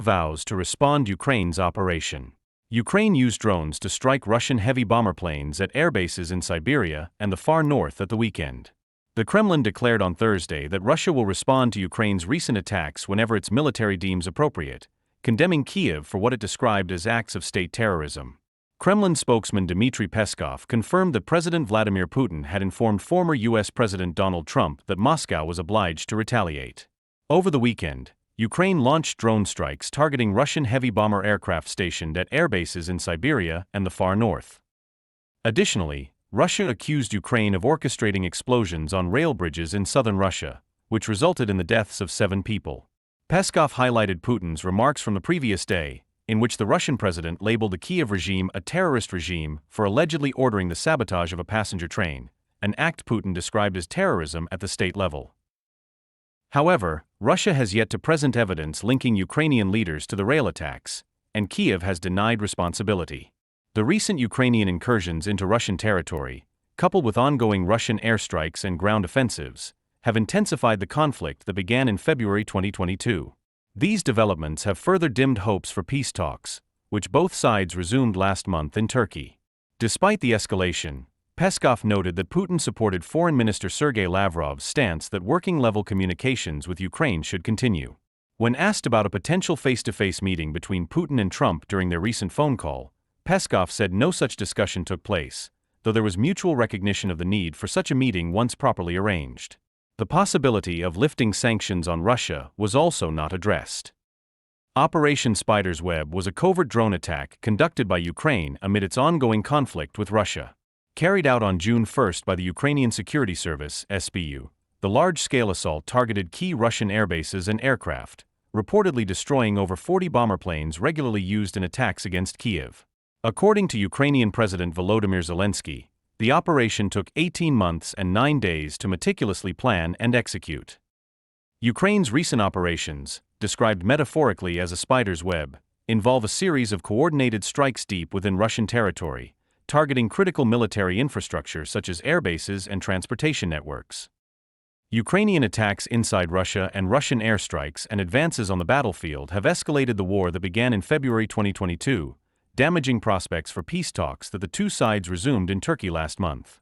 vows to respond Ukraine's operation. Ukraine used drones to strike Russian heavy bomber planes at airbases in Siberia and the far north at the weekend. The Kremlin declared on Thursday that Russia will respond to Ukraine's recent attacks whenever its military deems appropriate, condemning Kyiv for what it described as acts of state terrorism. Kremlin spokesman Dmitry Peskov confirmed that President Vladimir Putin had informed former U.S. President Donald Trump that Moscow was obliged to retaliate. Over the weekend, Ukraine launched drone strikes targeting Russian heavy bomber aircraft stationed at airbases in Siberia and the far north. Additionally, Russia accused Ukraine of orchestrating explosions on rail bridges in southern Russia, which resulted in the deaths of 7 people. Peskov highlighted Putin's remarks from the previous day, in which the Russian president labeled the Kyiv regime a terrorist regime for allegedly ordering the sabotage of a passenger train, an act Putin described as terrorism at the state level. However, Russia has yet to present evidence linking Ukrainian leaders to the rail attacks, and Kyiv has denied responsibility. The recent Ukrainian incursions into Russian territory, coupled with ongoing Russian airstrikes and ground offensives, have intensified the conflict that began in February 2022. These developments have further dimmed hopes for peace talks, which both sides resumed last month in Turkey. Despite the escalation, Peskov noted that Putin supported Foreign Minister Sergei Lavrov's stance that working-level communications with Ukraine should continue. When asked about a potential face-to-face meeting between Putin and Trump during their recent phone call, Peskov said no such discussion took place, though there was mutual recognition of the need for such a meeting once properly arranged. The possibility of lifting sanctions on Russia was also not addressed. Operation Spiderweb was a covert drone attack conducted by Ukraine amid its ongoing conflict with Russia. Carried out on June 1 by the Ukrainian Security Service (SBU, the large-scale assault targeted key Russian airbases and aircraft, reportedly destroying over 40 bomber planes regularly used in attacks against Kyiv. According to Ukrainian President Volodymyr Zelensky, the operation took 18 months and 9 days to meticulously plan and execute. Ukraine's recent operations, described metaphorically as a spider's web, involve a series of coordinated strikes deep within Russian territory, targeting critical military infrastructure such as airbases and transportation networks. Ukrainian attacks inside Russia and Russian airstrikes and advances on the battlefield have escalated the war that began in February 2022, damaging prospects for peace talks that the two sides resumed in Turkey last month.